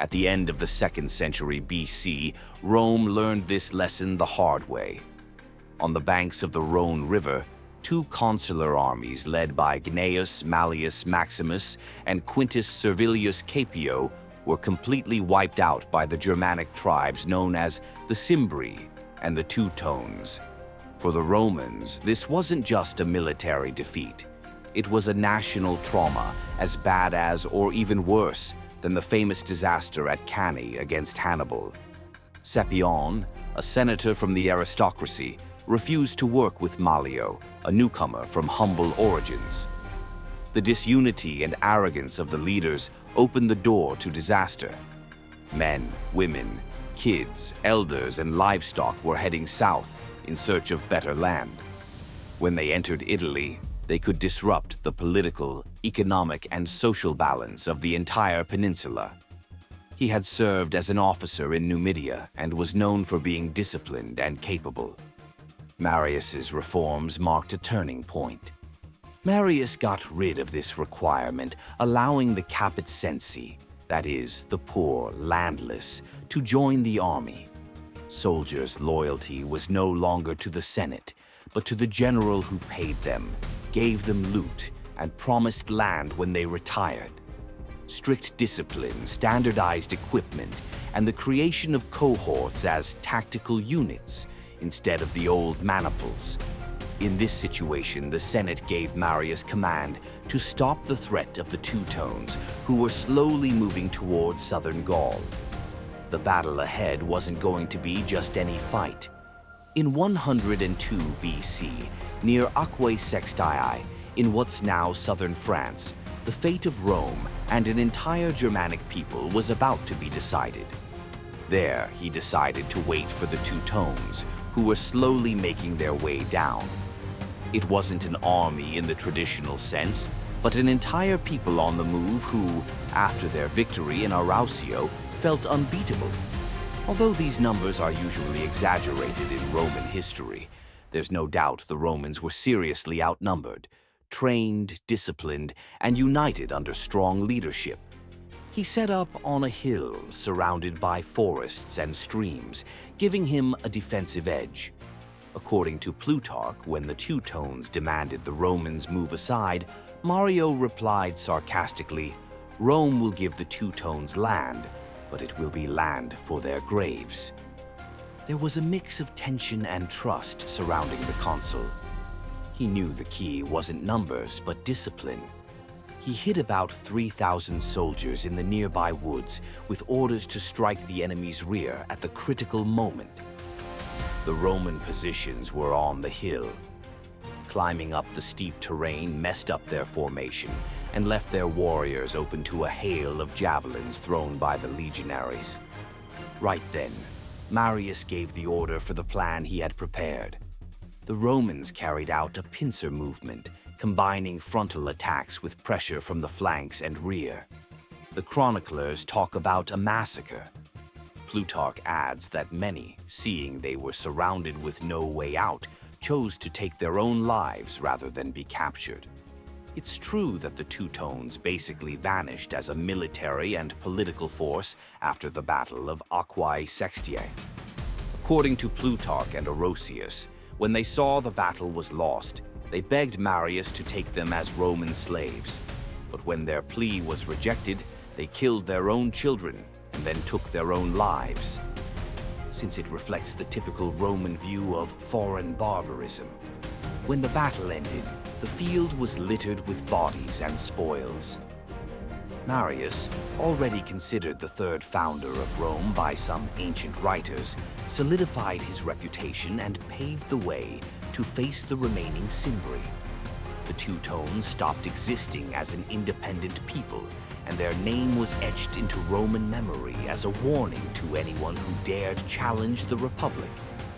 At the end of the 2nd century BC, Rome learned this lesson the hard way. On the banks of the Rhone River, 2 consular armies led by Gnaeus Mallius Maximus and Quintus Servilius Caepio were completely wiped out by the Germanic tribes known as the Cimbri and the Teutones. For the Romans, this wasn't just a military defeat. It was a national trauma as bad as, or even worse, than the famous disaster at Cannae against Hannibal. Scipion, a senator from the aristocracy, refused to work with Mallio, a newcomer from humble origins. The disunity and arrogance of the leaders opened the door to disaster. Men, women, kids, elders, and livestock were heading south in search of better land. When they entered Italy, they could disrupt the political, economic, and social balance of the entire peninsula. He had served as an officer in Numidia and was known for being disciplined and capable. Marius's reforms marked a turning point. Marius got rid of this requirement, allowing the caput sensi, that is, the poor, landless, to join the army. Soldiers' loyalty was no longer to the Senate, but to the general who paid them, gave them loot, and promised land when they retired. Strict discipline, standardized equipment, and the creation of cohorts as tactical units instead of the old maniples. In this situation, the Senate gave Marius command to stop the threat of the Teutones, who were slowly moving towards southern Gaul. The battle ahead wasn't going to be just any fight. In 102 BC, near Aquae Sextiae, in what's now southern France, the fate of Rome and an entire Germanic people was about to be decided. There, he decided to wait for the Teutones, who were slowly making their way down. It wasn't an army in the traditional sense, but an entire people on the move who, after their victory in Arausio, felt unbeatable. Although these numbers are usually exaggerated in Roman history, there's no doubt the Romans were seriously outnumbered, trained, disciplined, and united under strong leadership. He set up on a hill surrounded by forests and streams, giving him a defensive edge. According to Plutarch, when the Teutones demanded the Romans move aside, Mario replied sarcastically, "Rome will give the Teutones land, but it will be land for their graves." There was a mix of tension and trust surrounding the consul. He knew the key wasn't numbers, but discipline. He hid about 3,000 soldiers in the nearby woods with orders to strike the enemy's rear at the critical moment. The Roman positions were on the hill. Climbing up the steep terrain messed up their formation and left their warriors open to a hail of javelins thrown by the legionaries. Right then, Marius gave the order for the plan he had prepared. The Romans carried out a pincer movement, combining frontal attacks with pressure from the flanks and rear. The chroniclers talk about a massacre. Plutarch adds that many, seeing they were surrounded with no way out, chose to take their own lives rather than be captured. It's true that the Teutones basically vanished as a military and political force after the Battle of Aquae Sextiae. According to Plutarch and Orosius, when they saw the battle was lost, they begged Marius to take them as Roman slaves. But when their plea was rejected, they killed their own children and then took their own lives. Since it reflects the typical Roman view of foreign barbarism, when the battle ended, the field was littered with bodies and spoils. Marius, already considered the third founder of Rome by some ancient writers, solidified his reputation and paved the way to face the remaining Cimbri. The Teutones stopped existing as an independent people, and their name was etched into Roman memory as a warning to anyone who dared challenge the Republic.